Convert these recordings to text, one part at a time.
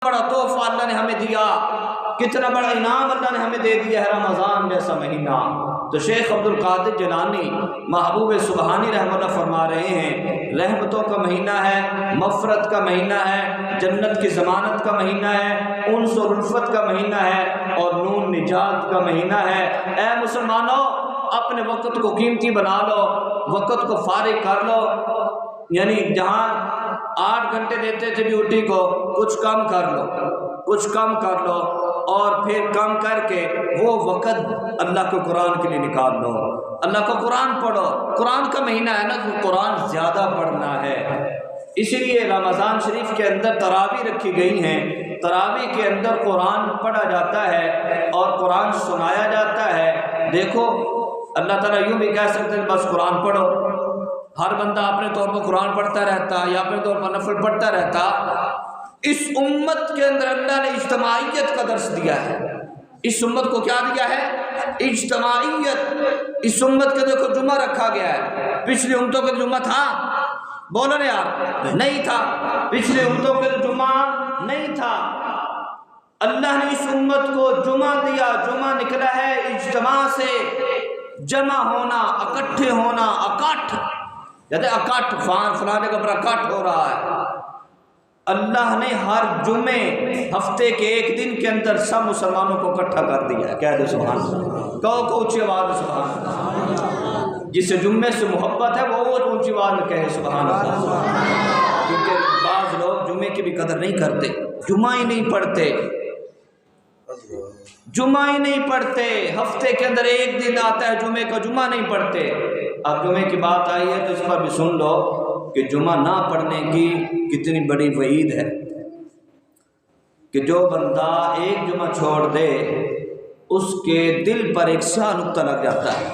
بڑا تحفہ اللہ نے ہمیں دیا، کتنا بڑا انعام اللہ نے ہمیں دے دیا ہے رمضان جیسا مہینہ۔ تو شیخ عبد القادر جیلانی محبوب سبحانی رحمہ اللہ فرما رہے ہیں رحمتوں کا مہینہ ہے، مغفرت کا مہینہ ہے، جنت کی ضمانت کا مہینہ ہے، انس و الفت کا مہینہ ہے، اور نون نجات کا مہینہ ہے۔ اے مسلمانوں، اپنے وقت کو قیمتی بنا لو، وقت کو فارغ کر لو، یعنی جہاں 8 گھنٹے دیتے تھے ڈیوٹی کو، کچھ کم کر لو، کچھ کم کر لو، اور پھر کم کر کے وہ وقت اللہ کو قرآن کے لیے نکال لو، اللہ کو قرآن پڑھو۔ قرآن کا مہینہ ہے نا، تو قرآن زیادہ پڑھنا ہے۔ اسی لیے رمضان شریف کے اندر تراویح رکھی گئی ہیں، تراویح کے اندر قرآن پڑھا جاتا ہے اور قرآن سنایا جاتا ہے۔ دیکھو اللہ تعالیٰ یوں بھی کہہ سکتے ہیں بس قرآن پڑھو، ہر بندہ اپنے طور پر قرآن پڑھتا رہتا یا اپنے طور پر نفل پڑھتا رہتا۔ اس امت کے اندر اللہ نے اجتماعیت کا درس دیا ہے۔ اس امت کو کیا دیا ہے؟ اجتماعیت۔ اس امت کے دیکھو جمعہ رکھا گیا ہے، پچھلی امتوں کا جمعہ تھا؟ بولو نا یار، نہیں تھا۔ پچھلی امتوں کے جمعہ نہیں تھا، اللہ نے اس امت کو جمعہ دیا۔ جمعہ نکلا ہے اجتماع سے، جمع ہونا، اکٹھے ہونا، اکٹھ کہتے ہیں اکٹھ، فلانے کا بڑا اکٹھ ہو رہا ہے۔ اللہ نے ہر جمعے ہفتے کے ایک دن کے اندر سب مسلمانوں کو اکٹھا کر دیا ہے۔ کہہ دو سبحان اللہ، کہو اونچی آواز میں سبحان اللہ۔ جسے جمعے سے محبت ہے وہ اونچی آواز میں کہے سبحان اللہ، کیونکہ بعض لوگ جمعے کی بھی قدر نہیں کرتے، جمعہ ہی نہیں پڑھتے، جمعہ ہی نہیں پڑھتے، ہفتے کے اندر ایک دن آتا ہے جمعے کا، جمعہ نہیں پڑھتے۔ اب جمعے کی بات آئی ہے تو اس پر بھی سن لو کہ جمعہ نہ پڑھنے کی کتنی بڑی وعید ہے، کہ جو بندہ ایک جمعہ چھوڑ دے اس کے دل پر ایک سیاہ نقطہ لگ جاتا ہے،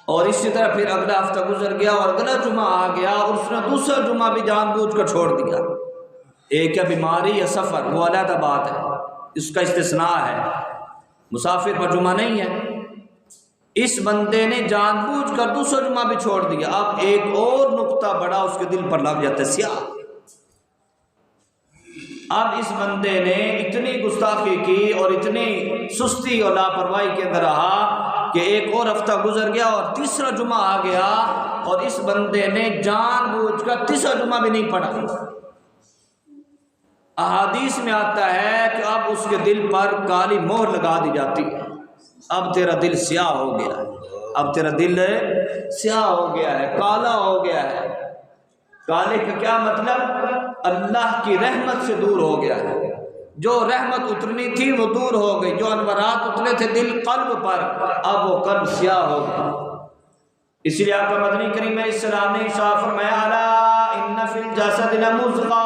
اور اسی طرح پھر اگلا ہفتہ گزر گیا اور اگلا جمعہ آ گیا اور اس نے دوسرا جمعہ بھی جان بوجھ کر چھوڑ دیا۔ ایک یا بیماری یا سفر، وہ علیحدہ بات ہے، اس کا استثناء ہے، مسافر پر جمعہ نہیں ہے۔ اس بندے نے جان بوجھ کر دوسرا جمعہ بھی چھوڑ دیا، اب ایک اور نقطہ بڑا اس کے دل پر لگ جاتا ہے، سیاہ۔ اب اس بندے نے اتنی گستاخی کی اور اتنی سستی اور لاپرواہی کے اندر رہا کہ ایک اور ہفتہ گزر گیا اور تیسرا جمعہ آ گیا اور اس بندے نے جان بوجھ کر تیسرا جمعہ بھی نہیں پڑھا۔ احادیث میں آتا ہے کہ اب اس کے دل پر کالی مہر لگا دی جاتی ہے، اب تیرا دل سیاہ ہو گیا ہے، اب تیرا دل سیاہ ہو گیا ہے، کالا ہو گیا ہے۔ کالے کا کیا مطلب؟ اللہ کی رحمت سے دور ہو گیا ہے، جو رحمت اترنی تھی وہ دور ہو گئی، جو انوارات اترے تھے دل قلب پر، اب وہ قلب سیاہ ہو گیا۔ اسی لیے آقا مدنی کریم علیہ السلام نے ارشاد فرمایا الا ان فی الجسد لمضغہ،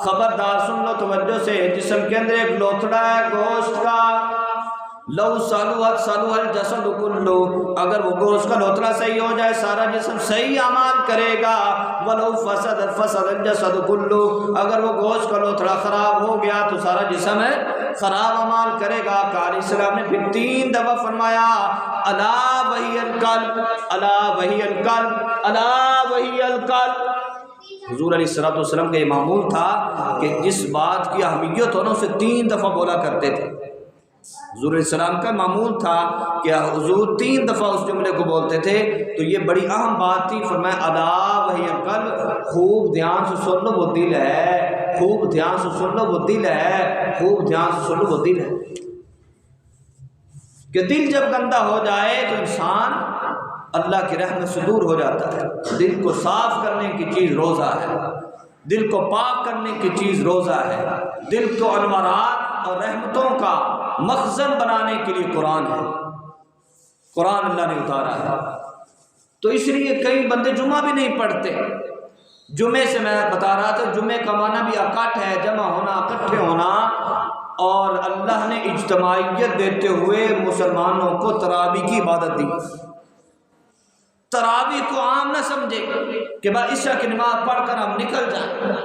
خبردار سن لو توجہ سے، جسم کے اندر ایک لوتھڑا ہے گوشت کا، لو صلوحت صلوح الجسد کلو، اگر وہ گوشت کا لوتھڑا صحیح ہو جائے سارا جسم صحیح اعمال کرے گا، ولو فسد فسد الجسد کلو، اگر وہ گوشت کا لوتھڑا خراب ہو گیا تو سارا جسم خراب اعمال کرے گا۔ قاری السلام نے پھر 3 دفعہ فرمایا الا وہی القلب، الا وہی القلب، الا وہی القلب۔ حضور علیہ الصلوۃ والسلام کا یہ معمول تھا کہ جس بات کی اہمیت ہو نا اسے 3 دفعہ بولا کرتے تھے۔ حضور علیہ السلام کا معمول تھا کہ حضور 3 دفعہ اس جملے کو بولتے تھے، تو یہ بڑی اہم بات تھی۔ فرمایا الا وہی القلب، خوب دھیان سے سن لو وہ دل ہے، خوب دھیان سے سن لو وہ دل ہے، خوب دھیان سے سن لو وہ دل ہے۔ کہ دل جب گندا ہو جائے تو انسان اللہ کی رحمت سے دور ہو جاتا ہے۔ دل کو صاف کرنے کی چیز روزہ ہے، دل کو پاک کرنے کی چیز روزہ ہے، دل کو انوارات اور رحمتوں کا مخزن بنانے کے لیے قرآن ہے، قرآن اللہ نے اتارا ہے۔ تو اس لیے کئی بندے جمعہ بھی نہیں پڑھتے۔ جمعے سے میں بتا رہا تھا، جمعے کا معنی بھی اکٹھ ہے، جمع ہونا، اکٹھے ہونا، اور اللہ نے اجتماعیت دیتے ہوئے مسلمانوں کو تراویح کی عبادت دی۔ تراویح کو عام نہ سمجھے کہ بھائی عشاء کی نماز پڑھ کر ہم نکل جائیں۔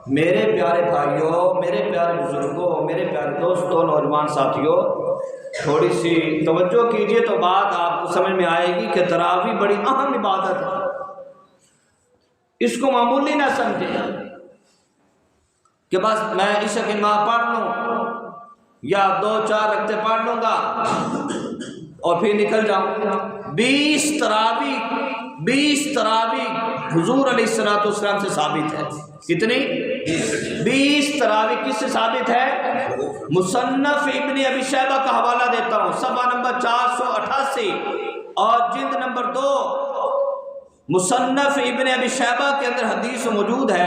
میرے پیارے بھائیوں، میرے پیارے بزرگوں، میرے پیارے دوستوں، نوجوان ساتھیوں، تھوڑی سی توجہ کیجئے تو بات آپ کو سمجھ میں آئے گی کہ تراویح بڑی اہم عبادت ہے، اس کو معمولی نہ سمجھیں۔ کہ بس میں عشاء کی نماز پڑھ لوں یا 2-4 رکعتیں پڑھ لوں گا اور پھر نکل جاؤں۔ 20 تراویح حضور علیہ السلام سے ثابت ہے۔ کتنی؟ 20 تراویح کس سے ثابت ہے؟ مصنف ابن ابی شیبہ کا حوالہ دیتا ہوں، صفحہ نمبر 488 اور جلد نمبر 2 مصنف ابن ابی شیبہ کے اندر حدیث موجود ہے۔